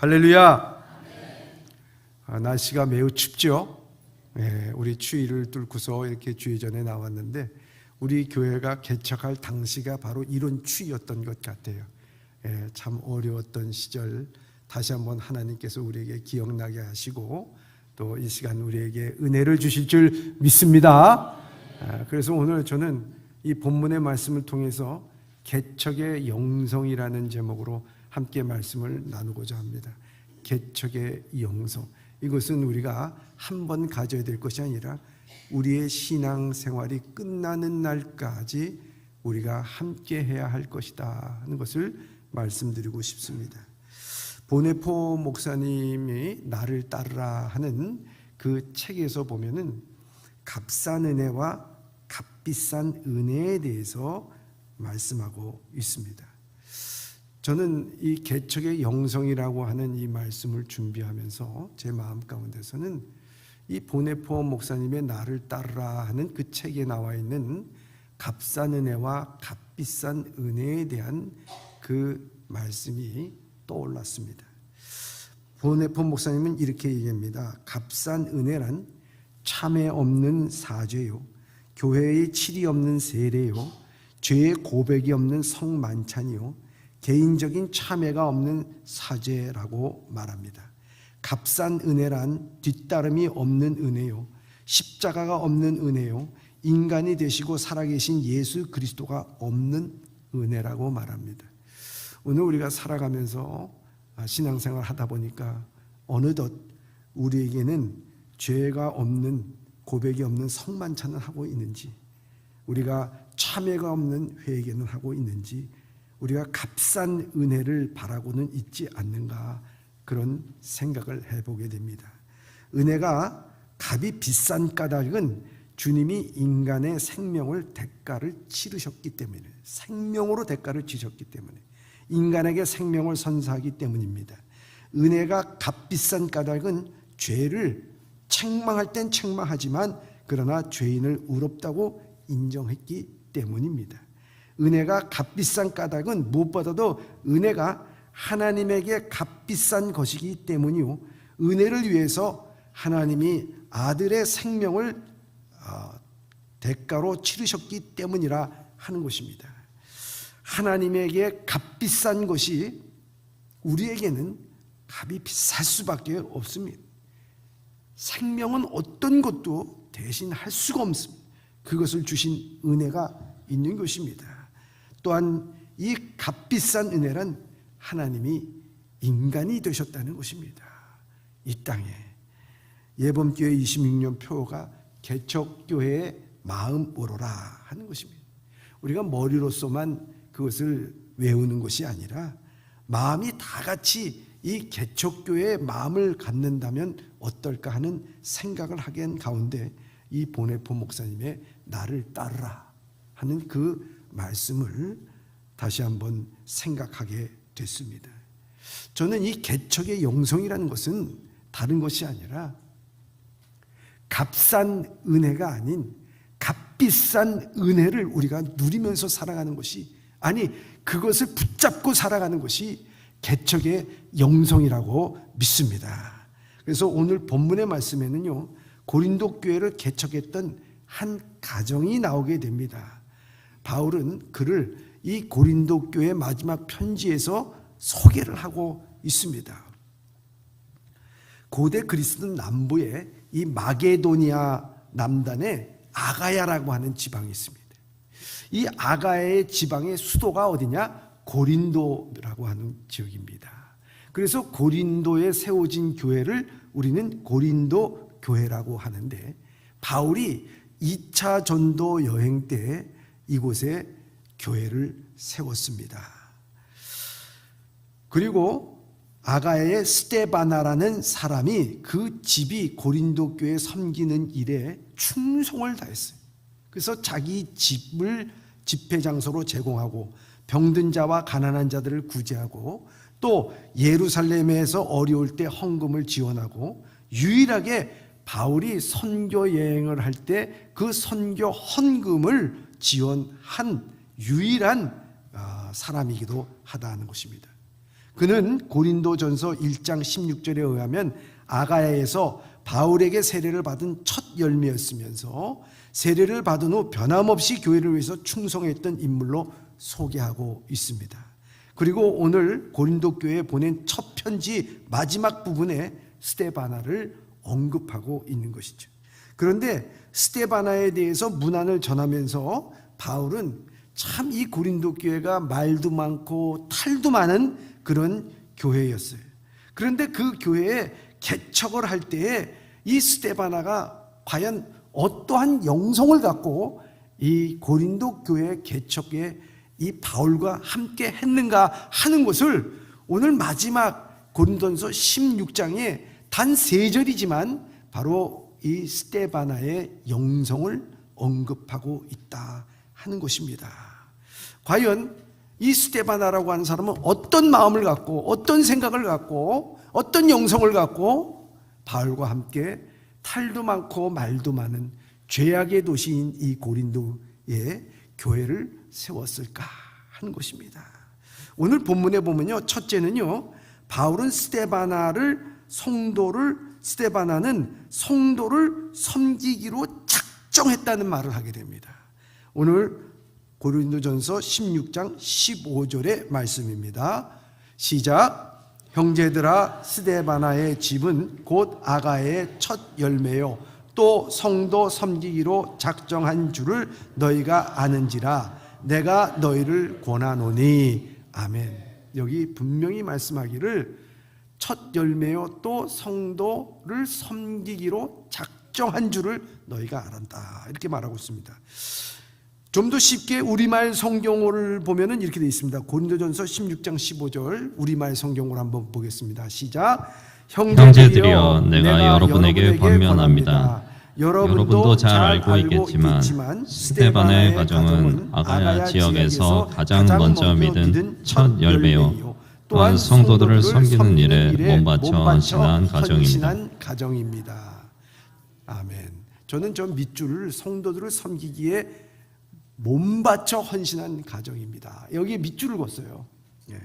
할렐루야. 날씨가 매우 춥죠. 우리 추위를 뚫고서 이렇게 주의 전에 나왔는데 우리 교회가 개척할 당시가 바로 이런 추위였던 것 같아요. 참 어려웠던 시절 다시 한번 하나님께서 우리에게 기억나게 하시고 또 이 시간 우리에게 은혜를 주실 줄 믿습니다. 그래서 오늘 저는 이 본문의 말씀을 통해서 개척의 영성이라는 제목으로 함께 말씀을 나누고자 합니다. 개척의 영성, 이것은 우리가 한 번 가져야 될 것이 아니라 우리의 신앙생활이 끝나는 날까지 우리가 함께 해야 할 것이다 하는 것을 말씀드리고 싶습니다. 보네포 목사님이 나를 따르라 하는 그 책에서 보면은 값싼 은혜와 값비싼 은혜에 대해서 말씀하고 있습니다. 저는 이 개척의 영성이라고 하는 이 말씀을 준비하면서 제 마음 가운데서는 이 보네포 목사님의 나를 따르라 하는 그 책에 나와 있는 값싼 은혜와 값비싼 은혜에 대한 그 말씀이 떠올랐습니다. 보네포 목사님은 이렇게 얘기합니다. 값싼 은혜란 참회 없는 사죄요, 교회의 칠이 없는 세례요, 죄의 고백이 없는 성만찬이요, 개인적인 참회가 없는 사죄라고 말합니다. 값싼 은혜란 뒤따름이 없는 은혜요, 십자가가 없는 은혜요, 인간이 되시고 살아계신 예수 그리스도가 없는 은혜라고 말합니다. 오늘 우리가 살아가면서 신앙생활 하다 보니까 어느덧 우리에게는 죄가 없는, 고백이 없는 성만찬을 하고 있는지, 우리가 참회가 없는 회개는 하고 있는지, 우리가 값싼 은혜를 바라고는 있지 않는가, 그런 생각을 해보게 됩니다. 은혜가 값이 비싼 까닭은 주님이 인간의 생명을 대가를 치르셨기 때문에, 생명으로 대가를 치르셨기 때문에, 인간에게 생명을 선사하기 때문입니다. 은혜가 값비싼 까닭은 죄를 책망할 땐 책망하지만 그러나 죄인을 의롭다고 인정했기 때문입니다. 은혜가 값비싼 까닭은 무엇보다도 은혜가 하나님에게 값비싼 것이기 때문이요, 은혜를 위해서 하나님이 아들의 생명을 대가로 치르셨기 때문이라 하는 것입니다. 하나님에게 값비싼 것이 우리에게는 값이 비쌀 수밖에 없습니다. 생명은 어떤 것도 대신할 수가 없습니다. 그것을 주신 은혜가 있는 것입니다. 또한 이 값비싼 은혜란 하나님이 인간이 되셨다는 것입니다. 이 땅에 예범교회 26년 표가 개척교회의 마음으로라 하는 것입니다. 우리가 머리로서만 그것을 외우는 것이 아니라 마음이 다 같이 이 개척교회의 마음을 갖는다면 어떨까 하는 생각을 하게 가운데 이 보네포 목사님의 나를 따르라 하는 그 말씀을 다시 한번 생각하게 됐습니다. 저는 이 개척의 영성이라는 것은 다른 것이 아니라 값싼 은혜가 아닌 값비싼 은혜를 우리가 누리면서 살아가는 것이, 아니 그것을 붙잡고 살아가는 것이 개척의 영성이라고 믿습니다. 그래서 오늘 본문의 말씀에는요, 고린도 교회를 개척했던 한 가정이 나오게 됩니다. 바울은 그를 이 고린도 교회 마지막 편지에서 소개를 하고 있습니다. 고대 그리스 남부에 이 마게도니아 남단에 아가야라고 하는 지방이 있습니다. 이 아가야의 지방의 수도가 어디냐? 고린도라고 하는 지역입니다. 그래서 고린도에 세워진 교회를 우리는 고린도 교회라고 하는데, 바울이 2차 전도 여행 때 이곳에 교회를 세웠습니다. 그리고 아가야의 스데바나라는 사람이 그 집이 고린도 교회 섬기는 일에 충성을 다했어요. 그래서 자기 집을 집회 장소로 제공하고 병든 자와 가난한 자들을 구제하고 또 예루살렘에서 어려울 때 헌금을 지원하고, 유일하게 바울이 선교 여행을 할 때 그 선교 헌금을 지원한 유일한 사람이기도 하다는 것입니다. 그는 고린도전서 1장 16절에 의하면 아가야에서 바울에게 세례를 받은 첫 열매였으면서 세례를 받은 후 변함없이 교회를 위해서 충성했던 인물로 소개하고 있습니다. 그리고 오늘 고린도 교회에 보낸 첫 편지 마지막 부분에 스데바나를 언급하고 있는 것이죠. 그런데 스데바나에 대해서 문안을 전하면서 바울은 참 이 고린도 교회가 말도 많고 탈도 많은 그런 교회였어요. 그런데 그 교회에 개척을 할 때에 이 스데바나가 과연 어떠한 영성을 갖고 이 고린도 교회 개척에 이 바울과 함께 했는가 하는 것을 오늘 마지막 고린도전서 16장에 단 3절이지만 바로 이 스데바나의 영성을 언급하고 있다 하는 것입니다. 과연 이 스데바나라고 하는 사람은 어떤 마음을 갖고 어떤 생각을 갖고 어떤 영성을 갖고 바울과 함께 탈도 많고 말도 많은 죄악의 도시인 이 고린도의 교회를 세웠을까 하는 것입니다. 오늘 본문에 보면요, 첫째는요, 바울은 스데바나는 성도를 섬기기로 작정했다는 말을 하게 됩니다. 오늘 고린도전서 16장 15절의 말씀입니다. 시작. 형제들아, 스데바나의 집은 곧 아가의 첫 열매요 또 성도 섬기기로 작정한 줄을 너희가 아는지라 내가 너희를 권하노니. 아멘. 여기 분명히 말씀하기를 첫 열매요 또 성도를 섬기기로 작정한 줄을 너희가 알았다, 이렇게 말하고 있습니다. 좀 더 쉽게 우리말 성경어를 보면은 이렇게 되어 있습니다. 고린도전서 16장 15절 우리말 성경어를 한번 보겠습니다. 시작. 형제들이여, 내가 여러분에게 권면합니다. 여러분도 잘 알고 있겠지만 스데반의 가정은 아가야 지역에서 가장 먼저 믿은 첫 열매요 또한 성도들을 섬기는 일에 몸바쳐 헌신한 가정입니다. 아멘. 저는 저 밑줄을 성도들을 섬기기에 몸바쳐 헌신한 가정입니다. 여기에 밑줄을 걷어요. 예.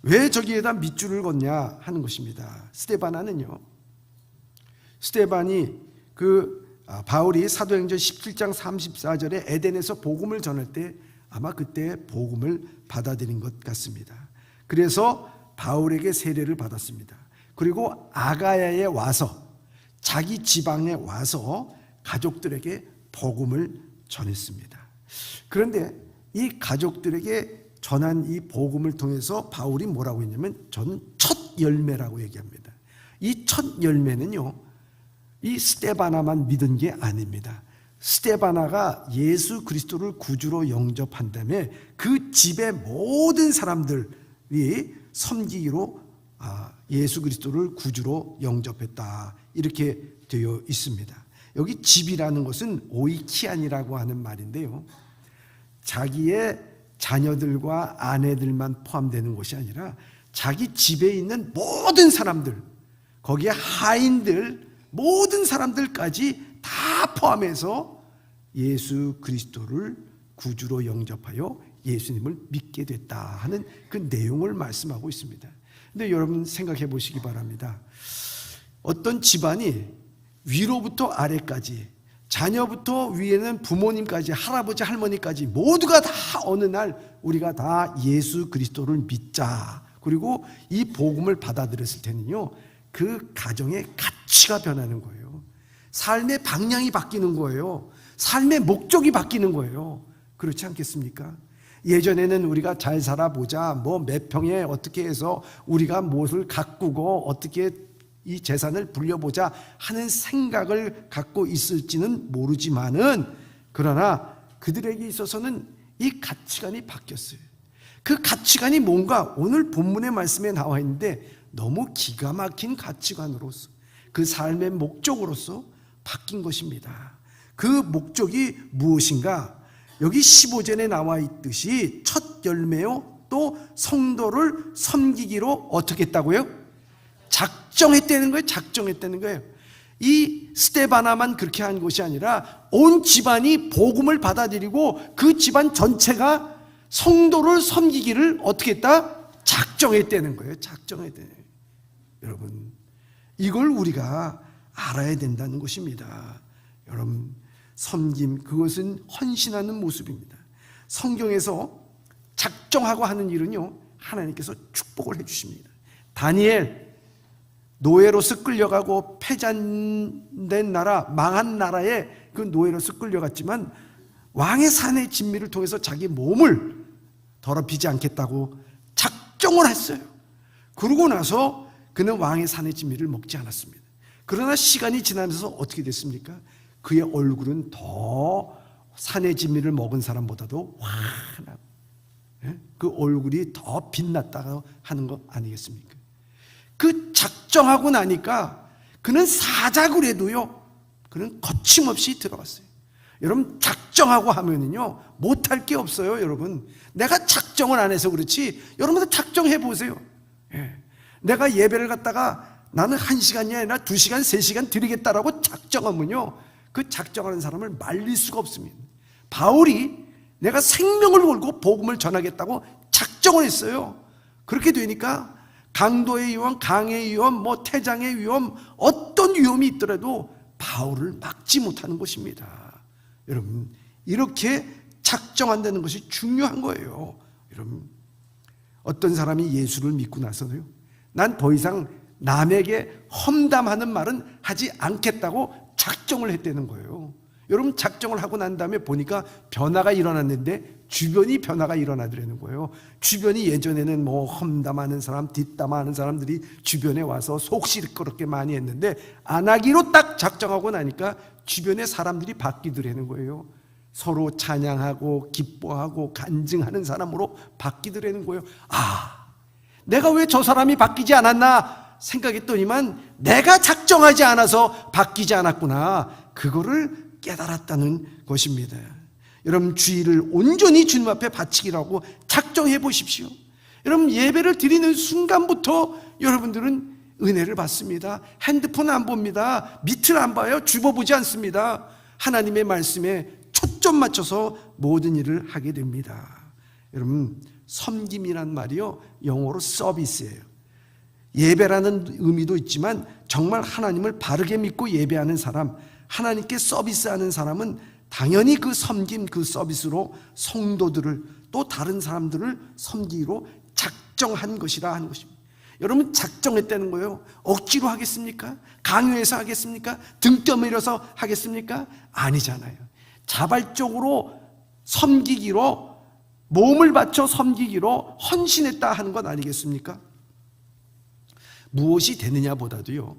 왜 저기에다 밑줄을 걷냐 하는 것입니다. 스데반이 바울이 사도행전 17장 34절에 에덴에서 복음을 전할 때 아마 그때 복음을 받아들인 것 같습니다. 그래서 바울에게 세례를 받았습니다. 그리고 아가야에 와서 자기 지방에 와서 가족들에게 복음을 전했습니다. 그런데 이 가족들에게 전한 이 복음을 통해서 바울이 뭐라고 했냐면 저는 첫 열매라고 얘기합니다. 이 첫 열매는요, 이 스데바나만 믿은 게 아닙니다. 스데바나가 예수 그리스도를 구주로 영접한 다음에 그 집의 모든 사람들이 섬기기로 예수 그리스도를 구주로 영접했다, 이렇게 되어 있습니다. 여기 집이라는 것은 오이키안이라고 하는 말인데요, 자기의 자녀들과 아내들만 포함되는 것이 아니라 자기 집에 있는 모든 사람들, 거기에 하인들, 모든 사람들까지 다 포함해서 예수 그리스도를 구주로 영접하여 예수님을 믿게 됐다 하는 그 내용을 말씀하고 있습니다. 근데 여러분 생각해 보시기 바랍니다. 어떤 집안이 위로부터 아래까지, 자녀부터 위에는 부모님까지, 할아버지 할머니까지 모두가 다 어느 날 우리가 다 예수 그리스도를 믿자, 그리고 이 복음을 받아들였을 때는요, 그 가정의 가치가 변하는 거예요. 삶의 방향이 바뀌는 거예요. 삶의 목적이 바뀌는 거예요. 그렇지 않겠습니까? 예전에는 우리가 잘 살아보자, 몇 평에 어떻게 해서 우리가 무엇을 가꾸고 어떻게 이 재산을 불려보자 하는 생각을 갖고 있을지는 모르지만은, 그러나 그들에게 있어서는 이 가치관이 바뀌었어요. 그 가치관이 뭔가 오늘 본문의 말씀에 나와 있는데 너무 기가 막힌 가치관으로서, 그 삶의 목적으로서 바뀐 것입니다. 그 목적이 무엇인가? 여기 15절에 나와 있듯이 첫 열매요 또 성도를 섬기기로 어떻게 했다고요? 작정했다는 거예요. 이 스데바나만 그렇게 한 것이 아니라 온 집안이 복음을 받아들이고 그 집안 전체가 성도를 섬기기를 어떻게 했다? 작정했다는 거예요. 작정했다는 거예요. 여러분, 이걸 우리가 알아야 된다는 것입니다. 여러분, 섬김, 그것은 헌신하는 모습입니다. 성경에서 작정하고 하는 일은요, 하나님께서 축복을 해주십니다. 다니엘, 노예로서 끌려가고 패잔된 나라, 망한 나라에 그 노예로서 끌려갔지만 왕의 산의 진미를 통해서 자기 몸을 더럽히지 않겠다고 작정을 했어요. 그러고 나서 그는 왕의 산의 진미를 먹지 않았습니다. 그러나 시간이 지나면서 어떻게 됐습니까? 그의 얼굴은 더 산의 진미를 먹은 사람보다도 환하고, 그 얼굴이 더 빛났다고 하는 거 아니겠습니까? 그 작정하고 나니까 그는 사자굴 해도요, 그는 거침없이 들어갔어요. 여러분, 작정하고 하면은요, 못할 게 없어요. 여러분, 내가 작정을 안 해서 그렇지, 여러분들 작정해 보세요. 내가 예배를 갖다가 나는 1시간이 아니라 2시간, 3시간 드리겠다라고 작정하면요, 그 작정하는 사람을 말릴 수가 없습니다. 바울이 내가 생명을 걸고 복음을 전하겠다고 작정을 했어요. 그렇게 되니까 강도의 위험, 강의 위험, 뭐 태장의 위험, 어떤 위험이 있더라도 바울을 막지 못하는 것입니다. 여러분, 이렇게 작정한다는 것이 중요한 거예요. 여러분, 어떤 사람이 예수를 믿고 나서도요, 난 더 이상 남에게 험담하는 말은 하지 않겠다고 작정을 했다는 거예요. 여러분, 작정을 하고 난 다음에 보니까 변화가 일어났는데 주변이 변화가 일어나더라는 거예요. 주변이 예전에는 뭐 험담하는 사람, 뒷담화하는 사람들이 주변에 와서 속 시끄럽게 많이 했는데 안 하기로 딱 작정하고 나니까 주변의 사람들이 바뀌더라는 거예요. 서로 찬양하고 기뻐하고 간증하는 사람으로 바뀌더라는 거예요. 아, 내가 왜 저 사람이 바뀌지 않았나 생각했더니만 내가 작정하지 않아서 바뀌지 않았구나, 그거를 깨달았다는 것입니다. 여러분, 주의를 온전히 주님 앞에 바치기라고 작정해 보십시오. 여러분, 예배를 드리는 순간부터 여러분들은 은혜를 받습니다. 핸드폰 안 봅니다. 밑을 안 봐요. 주워보지 않습니다. 하나님의 말씀에 초점 맞춰서 모든 일을 하게 됩니다. 여러분, 섬김이란 말이요, 영어로 서비스예요. 예배라는 의미도 있지만 정말 하나님을 바르게 믿고 예배하는 사람, 하나님께 서비스하는 사람은 당연히 그 섬김, 그 서비스로 성도들을 또 다른 사람들을 섬기기로 작정한 것이라 하는 것입니다. 여러분, 작정했다는 거예요. 억지로 하겠습니까? 강요해서 하겠습니까? 등 떠밀어서 하겠습니까? 아니잖아요. 자발적으로 섬기기로, 몸을 바쳐 섬기기로 헌신했다 하는 것 아니겠습니까? 무엇이 되느냐보다도요,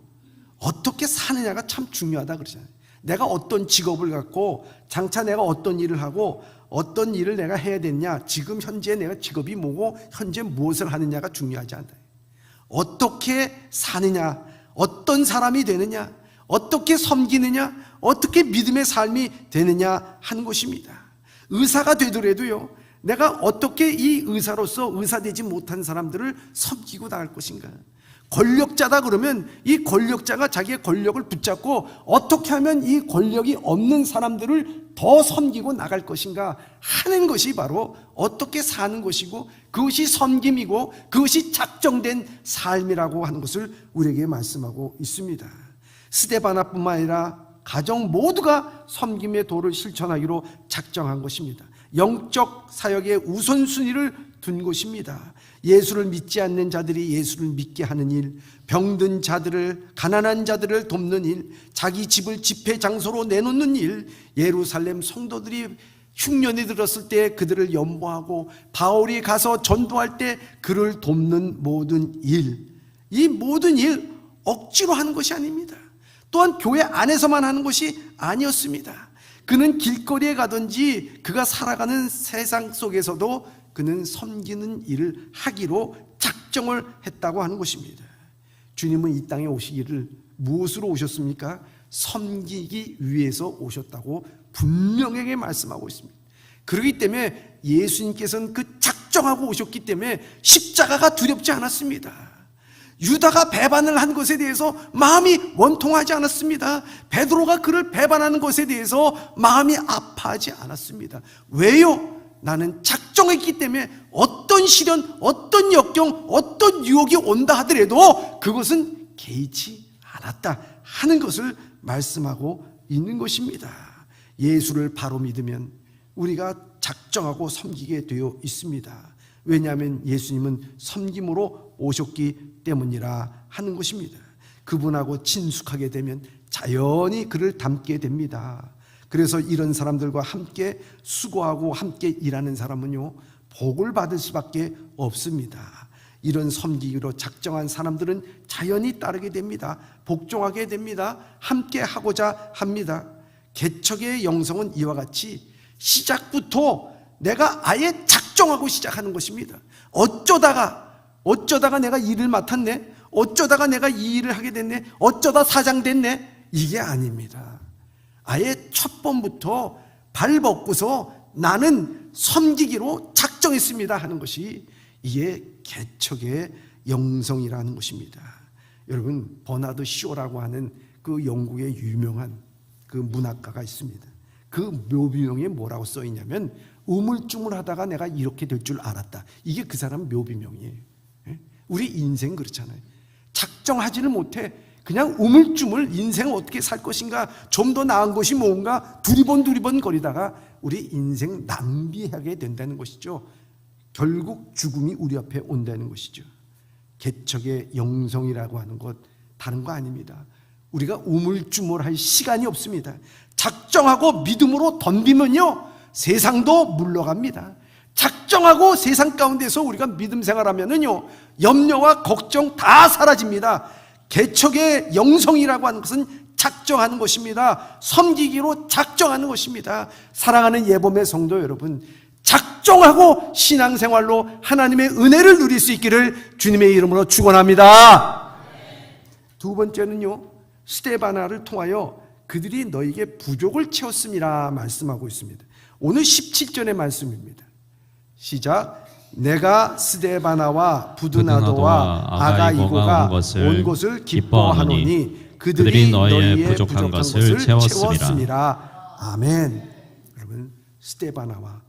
어떻게 사느냐가 참 중요하다 그러잖아요. 내가 어떤 직업을 갖고 장차 내가 어떤 일을 하고 어떤 일을 내가 해야 되냐, 지금 현재 내가 직업이 뭐고 현재 무엇을 하느냐가 중요하지 않다. 어떻게 사느냐, 어떤 사람이 되느냐, 어떻게 섬기느냐, 어떻게 믿음의 삶이 되느냐 하는 것입니다. 의사가 되더라도요, 내가 어떻게 이 의사로서 의사되지 못한 사람들을 섬기고 나갈 것인가. 권력자다 그러면 이 권력자가 자기의 권력을 붙잡고 어떻게 하면 이 권력이 없는 사람들을 더 섬기고 나갈 것인가 하는 것이 바로 어떻게 사는 것이고, 그것이 섬김이고 그것이 작정된 삶이라고 하는 것을 우리에게 말씀하고 있습니다. 스데바나뿐만 아니라 가정 모두가 섬김의 도를 실천하기로 작정한 것입니다. 영적 사역의 우선순위를 둔 것입니다. 예수를 믿지 않는 자들이 예수를 믿게 하는 일, 병든 자들을, 가난한 자들을 돕는 일, 자기 집을 집회 장소로 내놓는 일, 예루살렘 성도들이 흉년이 들었을 때 그들을 연보하고 바울이 가서 전도할 때 그를 돕는 모든 일, 이 모든 일 억지로 하는 것이 아닙니다. 또한 교회 안에서만 하는 것이 아니었습니다. 그는 길거리에 가든지 그가 살아가는 세상 속에서도 그는 섬기는 일을 하기로 작정을 했다고 하는 것입니다. 주님은 이 땅에 오시기를 무엇으로 오셨습니까? 섬기기 위해서 오셨다고 분명하게 말씀하고 있습니다. 그렇기 때문에 예수님께서는 그 작정하고 오셨기 때문에 십자가가 두렵지 않았습니다. 유다가 배반을 한 것에 대해서 마음이 원통하지 않았습니다. 베드로가 그를 배반하는 것에 대해서 마음이 아파하지 않았습니다. 왜요? 나는 작정했기 때문에 어떤 시련, 어떤 역경, 어떤 유혹이 온다 하더라도 그것은 개의치 않았다 하는 것을 말씀하고 있는 것입니다. 예수를 바로 믿으면 우리가 작정하고 섬기게 되어 있습니다. 왜냐하면 예수님은 섬김으로 오셨기 때문이라 하는 것입니다. 그분하고 친숙하게 되면 자연히 그를 닮게 됩니다. 그래서 이런 사람들과 함께 수고하고 함께 일하는 사람은요, 복을 받을 수밖에 없습니다. 이런 섬기기로 작정한 사람들은 자연히 따르게 됩니다. 복종하게 됩니다. 함께 하고자 합니다. 개척의 영성은 이와 같이 시작부터 내가 아예 작정하고 시작하는 것입니다. 어쩌다가 내가 일을 맡았네, 어쩌다가 내가 이 일을 하게 됐네, 어쩌다 사장 됐네, 이게 아닙니다. 아예 첫 번부터 발 벗고서 나는 섬기기로 작정했습니다 하는 것이 이게 개척의 영성이라는 것입니다. 여러분, 버나드 쇼라고 하는 그 영국의 유명한 그 문학가가 있습니다. 그 묘비명에 뭐라고 써 있냐면 우물쭈물하다가 내가 이렇게 될 줄 알았다. 이게 그 사람 묘비명이에요. 우리 인생 그렇잖아요. 작정하지를 못해 그냥 우물쭈물 인생 어떻게 살 것인가, 좀 더 나은 것이 뭔가 두리번 거리다가 우리 인생 낭비하게 된다는 것이죠. 결국 죽음이 우리 앞에 온다는 것이죠. 개척의 영성이라고 하는 것 다른 거 아닙니다. 우리가 우물쭈물할 시간이 없습니다. 작정하고 믿음으로 덤비면요, 세상도 물러갑니다. 작정하고 세상 가운데서 우리가 믿음 생활하면은요, 염려와 걱정 다 사라집니다. 개척의 영성이라고 하는 것은 작정하는 것입니다. 섬기기로 작정하는 것입니다. 사랑하는 예범의 성도 여러분, 작정하고 신앙생활로 하나님의 은혜를 누릴 수 있기를 주님의 이름으로 축원합니다. 두 번째는요, 스데바나를 통하여 그들이 너에게 부족을 채웠음이라 말씀하고 있습니다. 오늘 17절의 말씀입니다. 시작. 내가 스데바나와 부드나도와 아가이고가 온 것을 기뻐하노니 그들이 너희의 부족한 것을 채웠음이라. 아멘. 여러분, 스데바나와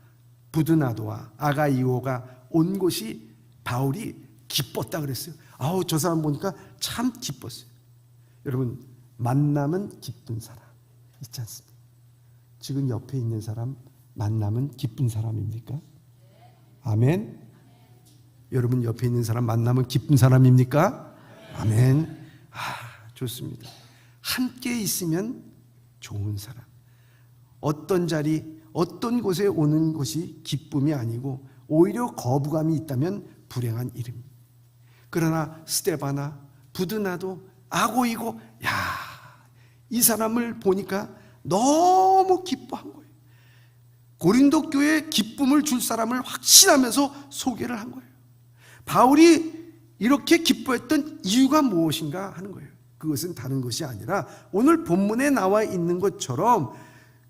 부드나도와 아가이고가 온 것이 바울이 기뻤다 그랬어요. 아우, 저 사람 보니까 참 기뻤어요. 여러분, 만남은 기쁜 사람 있지 않습니까? 지금 옆에 있는 사람 만남은 기쁜 사람입니까? 아멘. 여러분, 옆에 있는 사람 만나면 기쁜 사람입니까? 아멘. 좋습니다. 함께 있으면 좋은 사람. 어떤 자리, 어떤 곳에 오는 것이 기쁨이 아니고 오히려 거부감이 있다면 불행한 일입니다. 그러나 스데바나, 부드나도, 아고이고, 이 사람을 보니까 너무 기뻐한 거예요. 고린도 교회에 기쁨을 줄 사람을 확신하면서 소개를 한 거예요. 바울이 이렇게 기뻐했던 이유가 무엇인가 하는 거예요. 그것은 다른 것이 아니라 오늘 본문에 나와 있는 것처럼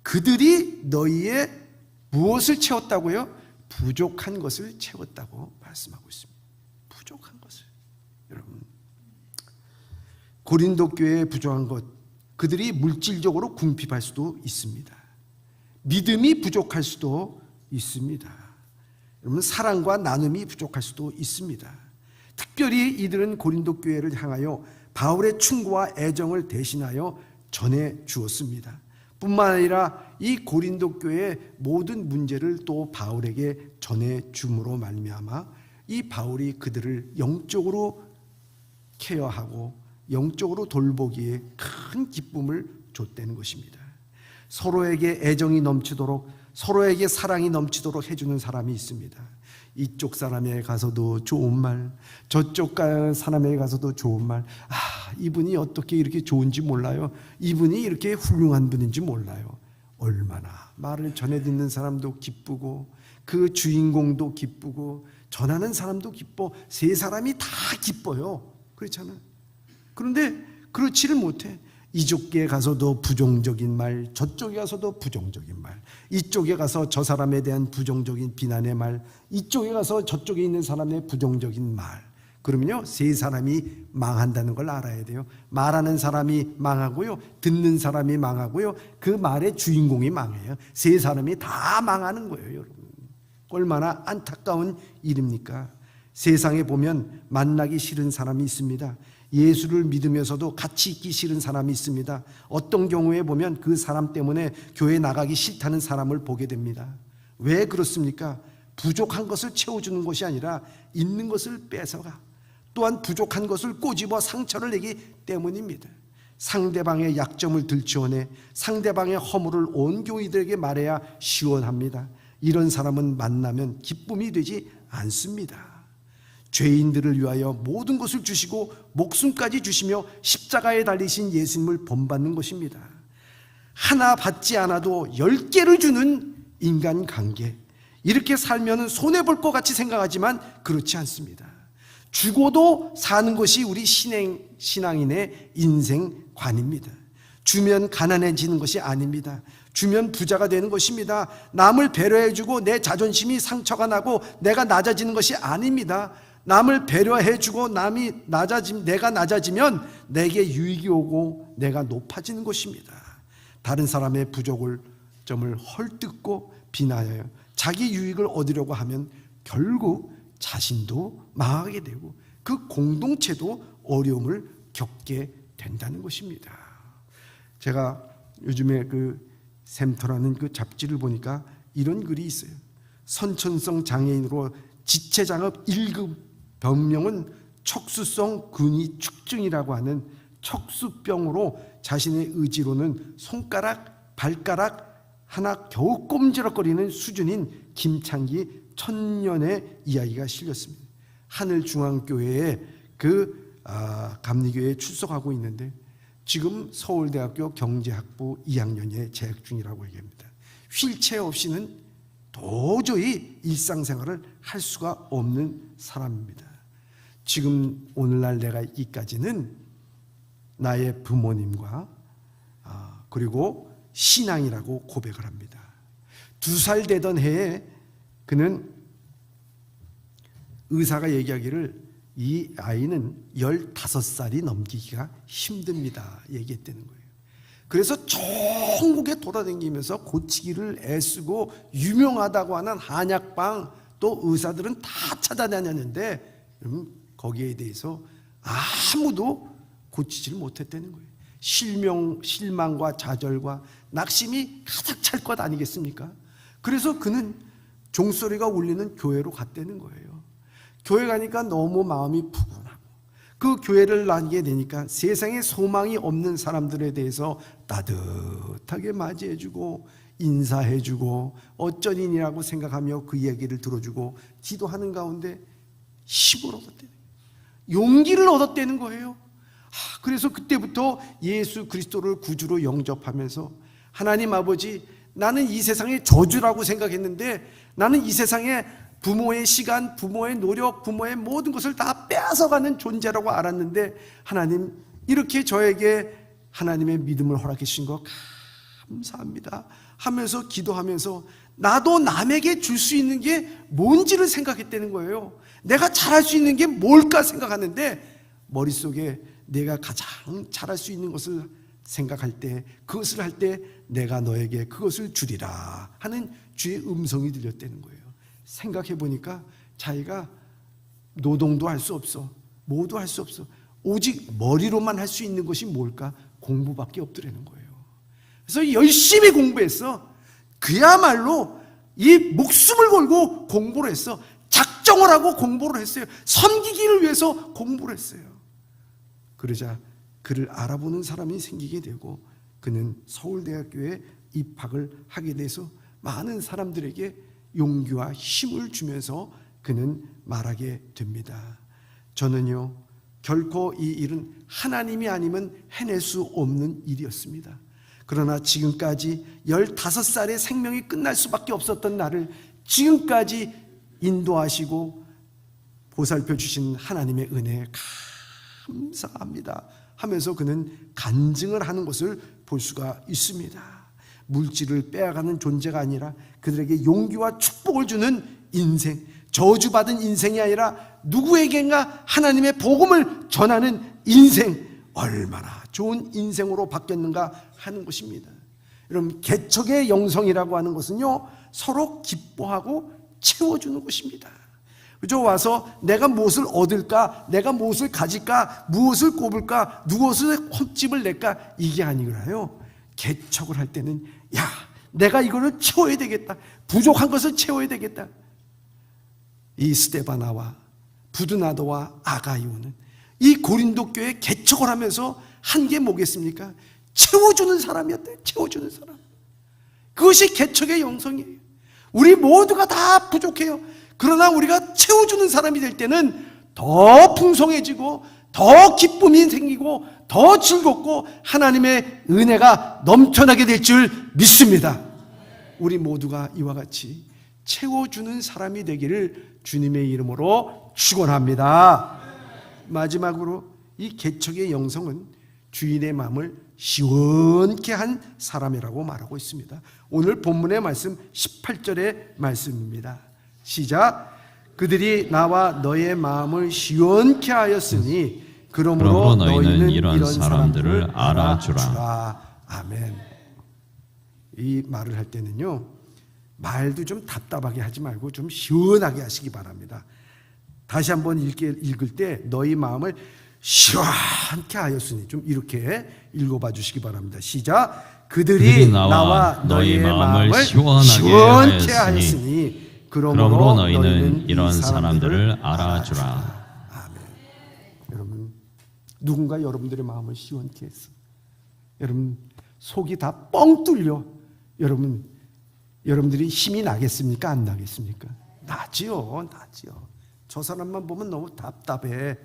그들이 너희의 무엇을 채웠다고요? 부족한 것을 채웠다고 말씀하고 있습니다. 부족한 것을. 여러분, 고린도 교회에 부족한 것, 그들이 물질적으로 궁핍할 수도 있습니다. 믿음이 부족할 수도 있습니다. 여러분, 사랑과 나눔이 부족할 수도 있습니다. 특별히 이들은 고린도 교회를 향하여 바울의 충고와 애정을 대신하여 전해 주었습니다. 뿐만 아니라 이 고린도 교회의 모든 문제를 또 바울에게 전해 줌으로 말미암아 이 바울이 그들을 영적으로 케어하고 영적으로 돌보기에 큰 기쁨을 줬다는 것입니다. 서로에게 애정이 넘치도록, 서로에게 사랑이 넘치도록 해주는 사람이 있습니다. 이쪽 사람에 가서도 좋은 말, 저쪽 사람에 가서도 좋은 말. 이분이 어떻게 이렇게 좋은지 몰라요. 이분이 이렇게 훌륭한 분인지 몰라요. 얼마나 말을 전해 듣는 사람도 기쁘고 그 주인공도 기쁘고 전하는 사람도 기뻐. 세 사람이 다 기뻐요. 그렇잖아요. 그런데 그렇지를 못해. 이쪽에 가서도 부정적인 말, 저쪽에 가서도 부정적인 말, 이쪽에 가서 저 사람에 대한 부정적인 비난의 말, 이쪽에 가서 저쪽에 있는 사람의 부정적인 말. 그러면요, 세 사람이 망한다는 걸 알아야 돼요. 말하는 사람이 망하고요, 듣는 사람이 망하고요, 그 말의 주인공이 망해요. 세 사람이 다 망하는 거예요, 여러분. 얼마나 안타까운 일입니까? 세상에 보면 만나기 싫은 사람이 있습니다. 예수를 믿으면서도 같이 있기 싫은 사람이 있습니다. 어떤 경우에 보면 그 사람 때문에 교회 나가기 싫다는 사람을 보게 됩니다. 왜 그렇습니까? 부족한 것을 채워주는 것이 아니라 있는 것을 뺏어가, 또한 부족한 것을 꼬집어 상처를 내기 때문입니다. 상대방의 약점을 들추어내 상대방의 허물을 온 교인들에게 말해야 시원합니다. 이런 사람은 만나면 기쁨이 되지 않습니다. 죄인들을 위하여 모든 것을 주시고 목숨까지 주시며 십자가에 달리신 예수님을 본받는 것입니다. 하나 받지 않아도 10개를 주는 인간관계, 이렇게 살면 손해볼 것 같이 생각하지만 그렇지 않습니다. 주고도 사는 것이 우리 신앙인의 인생관입니다. 주면 가난해지는 것이 아닙니다. 주면 부자가 되는 것입니다. 남을 배려해주고 내 자존심이 상처가 나고 내가 낮아지는 것이 아닙니다. 남을 배려해주고 내가 낮아지면 내게 유익이 오고 내가 높아지는 것입니다. 다른 사람의 점을 헐뜯고 비난하여 자기 유익을 얻으려고 하면 결국 자신도 망하게 되고 그 공동체도 어려움을 겪게 된다는 것입니다. 제가 요즘에 그 샘터라는 그 잡지를 보니까 이런 글이 있어요. 선천성 장애인으로 지체장애 1급 병명은 척수성 근위 축증이라고 하는 척수병으로 자신의 의지로는 손가락, 발가락 하나 겨우 꼼지락거리는 수준인 김창기 천년의 이야기가 실렸습니다. 하늘중앙교회에 감리교회에 출석하고 있는데 지금 서울대학교 경제학부 2학년에 재학 중이라고 얘기합니다. 휠체어 없이는 도저히 일상생활을 할 수가 없는 사람입니다. 지금 오늘날 내가 있기까지는 나의 부모님과 그리고 신앙이라고 고백을 합니다. 2살 되던 해에 그는 의사가 얘기하기를 이 아이는 15살이 넘기기가 힘듭니다 얘기했다는 거예요. 그래서 전국에 돌아다니면서 고치기를 애쓰고 유명하다고 하는 한약방 또 의사들은 다 찾아다녔는데 거기에 대해서 아무도 고치지를 못했다는 거예요. 실망과 좌절과 낙심이 가득 찰 것 아니겠습니까? 그래서 그는 종소리가 울리는 교회로 갔다는 거예요. 교회 가니까 너무 마음이 푸근하고 그 교회를 나게 되니까 세상에 소망이 없는 사람들에 대해서 따뜻하게 맞이해주고 인사해주고 어쩐이라고 생각하며 그 이야기를 들어주고 기도하는 가운데 힘을 얻었다는 거예요. 용기를 얻었다는 거예요. 그래서 그때부터 예수 그리스도를 구주로 영접하면서 하나님 아버지, 나는 이 세상의 저주라고 생각했는데 나는 이 세상에 부모의 시간, 부모의 노력, 부모의 모든 것을 다 빼앗아가는 존재라고 알았는데 하나님 이렇게 저에게 하나님의 믿음을 허락해 주신 거 감사합니다 하면서 기도하면서 나도 남에게 줄 수 있는 게 뭔지를 생각했다는 거예요. 내가 잘할 수 있는 게 뭘까 생각하는데 머릿속에 내가 가장 잘할 수 있는 것을 생각할 때, 그것을 할 때 내가 너에게 그것을 주리라 하는 주의 음성이 들렸다는 거예요. 생각해 보니까 자기가 노동도 할 수 없어, 뭐도 할 수 없어, 오직 머리로만 할 수 있는 것이 뭘까? 공부밖에 없더라는 거예요. 그래서 열심히 공부했어. 그야말로 이 목숨을 걸고 공부를 했어. 작정을 하고 공부를 했어요. 섬기기를 위해서 공부를 했어요. 그러자 그를 알아보는 사람이 생기게 되고 그는 서울대학교에 입학을 하게 돼서 많은 사람들에게 용기와 힘을 주면서 그는 말하게 됩니다. 저는요, 결코 이 일은 하나님이 아니면 해낼 수 없는 일이었습니다. 그러나 지금까지 15살의 생명이 끝날 수밖에 없었던 나를 지금까지 인도하시고 보살펴 주신 하나님의 은혜에 감사합니다 하면서 그는 간증을 하는 것을 볼 수가 있습니다. 물질을 빼앗아가는 존재가 아니라 그들에게 용기와 축복을 주는 인생, 저주받은 인생이 아니라 누구에겐가 하나님의 복음을 전하는 인생, 얼마나 좋은 인생으로 바뀌었는가 하는 것입니다. 여러분, 개척의 영성이라고 하는 것은요, 서로 기뻐하고 채워주는 곳입니다. 그죠? 와서 내가 무엇을 얻을까, 내가 무엇을 가질까, 무엇을 꼽을까, 무엇을 헛집을 낼까, 이게 아니라요. 개척을 할 때는 야, 내가 이거를 채워야 되겠다, 부족한 것을 채워야 되겠다. 이 스데바나와 부드나도와 아가이오는 이 고린도 교회 개척을 하면서 한 게 뭐겠습니까? 채워주는 사람이었대요. 채워주는 사람. 그것이 개척의 영성이에요. 우리 모두가 다 부족해요. 그러나 우리가 채워주는 사람이 될 때는 더 풍성해지고 더 기쁨이 생기고 더 즐겁고 하나님의 은혜가 넘쳐나게 될 줄 믿습니다. 우리 모두가 이와 같이 채워주는 사람이 되기를 주님의 이름으로 축원합니다. 마지막으로 이 개척의 영성은 주인의 마음을 시원케 한 사람이라고 말하고 있습니다. 오늘 본문의 말씀 18절의 말씀입니다. 시작. 그들이 나와 너의 마음을 시원케 하였으니 그러므로 너희는 이런 사람들을 알아주라. 아멘. 이 말을 할 때는요, 말도 좀 답답하게 하지 말고 좀 시원하게 하시기 바랍니다. 다시 한번 읽을 때 너희 마음을 시원케 하였으니 좀 이렇게 읽어봐 주시기 바랍니다. 시작. 그들이 나와 너희 마음을 시원케 하였으니 그러므로 너희는 이런 사람들을 알아주라. 아멘. 여러분, 누군가 여러분들의 마음을 시원케 했어. 여러분 속이 다 뻥 뚫려. 여러분들이 힘이 나겠습니까? 안 나겠습니까? 나지요. 저 사람만 보면 너무 답답해.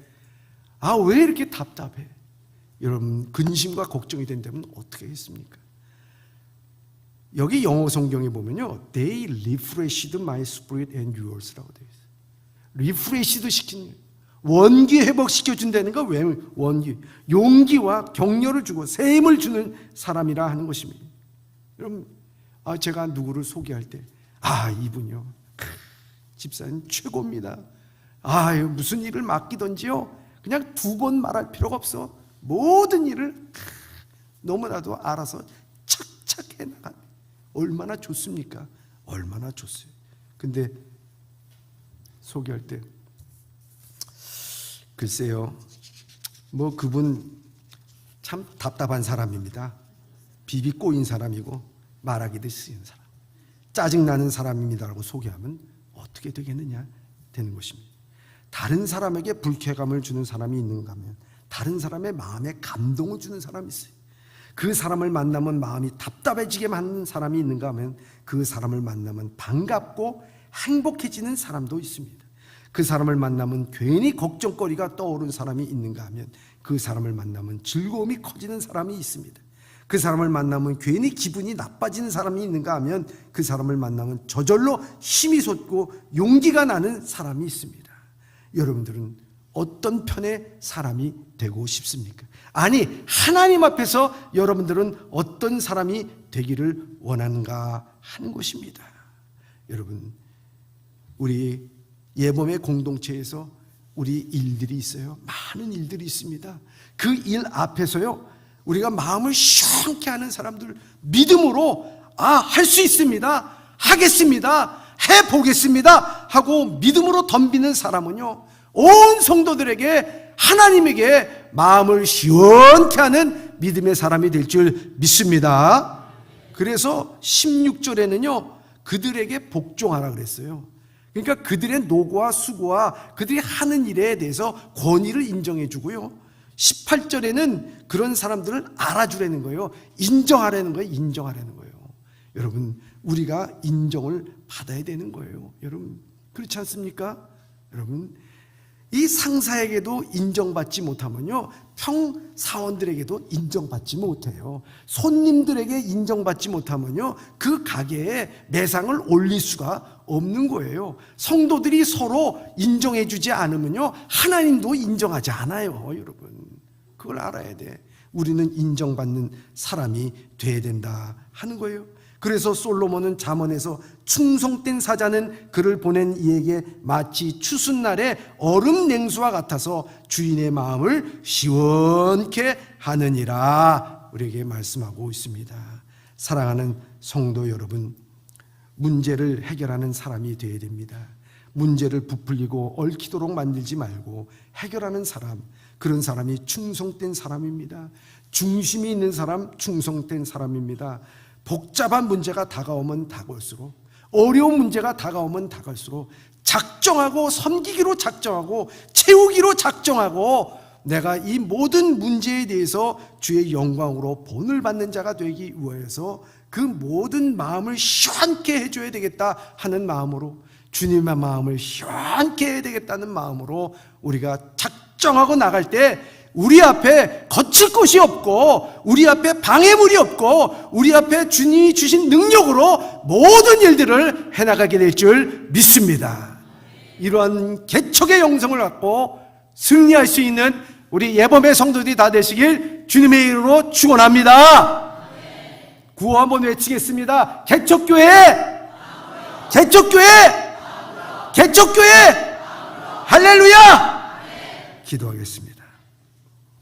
아, 왜 이렇게 답답해? 여러분, 근심과 걱정이 된다면 어떻게 했습니까? 여기 영어 성경에 보면요, They refreshed my spirit and yours라고 되어 있어요. 리프레시드 시키는, 원기 회복시켜준다는 거. 왜 원기? 용기와 격려를 주고 새 힘을 주는 사람이라 하는 것입니다. 여러분, 제가 누구를 소개할 때 이분이요, 집사님 최고입니다. 무슨 일을 맡기던지요, 그냥 두 번 말할 필요가 없어. 모든 일을 너무나도 알아서 착착 해나갑니다. 얼마나 좋습니까? 얼마나 좋어요. 근데 소개할 때 글쎄요, 그분 참 답답한 사람입니다. 비비 꼬인 사람이고 말하기도 쓰인 사람, 짜증나는 사람입니다라고 소개하면 어떻게 되겠느냐 되는 것입니다. 다른 사람에게 불쾌감을 주는 사람이 있는가 하면, 다른 사람의 마음에 감동을 주는 사람이 있어요. 그 사람을 만나면 마음이 답답해지게 하는 사람이 있는가 하면, 그 사람을 만나면 반갑고 행복해지는 사람도 있습니다. 그 사람을 만나면 괜히 걱정거리가 떠오른 사람이 있는가 하면, 그 사람을 만나면 즐거움이 커지는 사람이 있습니다. 그 사람을 만나면 괜히 기분이 나빠지는 사람이 있는가 하면, 그 사람을 만나면 저절로 힘이 솟고 용기가 나는 사람이 있습니다. 여러분들은 어떤 편의 사람이 되고 싶습니까? 아니, 하나님 앞에서 여러분들은 어떤 사람이 되기를 원하는가 하는 것입니다. 여러분, 우리 예범의 공동체에서 우리 일들이 있어요. 많은 일들이 있습니다. 그 일 앞에서요, 우리가 마음을 시원케 하는 사람들, 믿음으로 할 수 있습니다, 하겠습니다, 해보겠습니다 하고 믿음으로 덤비는 사람은요, 온 성도들에게, 하나님에게 마음을 시원케 하는 믿음의 사람이 될 줄 믿습니다. 그래서 16절에는요, 그들에게 복종하라 그랬어요. 그러니까 그들의 노고와 수고와 그들이 하는 일에 대해서 권위를 인정해 주고요, 18절에는 그런 사람들을 알아주라는 거예요. 인정하라는 거예요. 인정하라는 거예요. 여러분, 우리가 인정을 받아야 되는 거예요. 여러분, 그렇지 않습니까? 여러분, 이 상사에게도 인정받지 못하면요, 평사원들에게도 인정받지 못해요. 손님들에게 인정받지 못하면요, 그 가게에 매상을 올릴 수가 없는 거예요. 성도들이 서로 인정해 주지 않으면요, 하나님도 인정하지 않아요. 여러분, 그걸 알아야 돼. 우리는 인정받는 사람이 돼야 된다 하는 거예요. 그래서 솔로몬은 잠언에서 충성된 사자는 그를 보낸 이에게 마치 추수날의 얼음 냉수와 같아서 주인의 마음을 시원케 하느니라 우리에게 말씀하고 있습니다. 사랑하는 성도 여러분, 문제를 해결하는 사람이 되어야 됩니다. 문제를 부풀리고 얽히도록 만들지 말고 해결하는 사람, 그런 사람이 충성된 사람입니다. 중심이 있는 사람, 충성된 사람입니다. 복잡한 문제가 다가오면 다가올수록, 어려운 문제가 다가오면 다가올수록 작정하고 섬기기로 작정하고 채우기로 작정하고 내가 이 모든 문제에 대해서 주의 영광으로 본을 받는 자가 되기 위해서 그 모든 마음을 시원케 해줘야 되겠다 하는 마음으로, 주님의 마음을 시원케 해야 되겠다는 마음으로 우리가 작정하고 나갈 때 우리 앞에 거칠 것이 없고 우리 앞에 방해물이 없고 우리 앞에 주님이 주신 능력으로 모든 일들을 해나가게 될 줄 믿습니다. 이러한 개척의 영성을 갖고 승리할 수 있는 우리 예범의 성도들이 다 되시길 주님의 이름으로 축원합니다. 구호 한번 외치겠습니다. 개척교회, 개척교회, 개척교회, 할렐루야. 기도하겠습니다.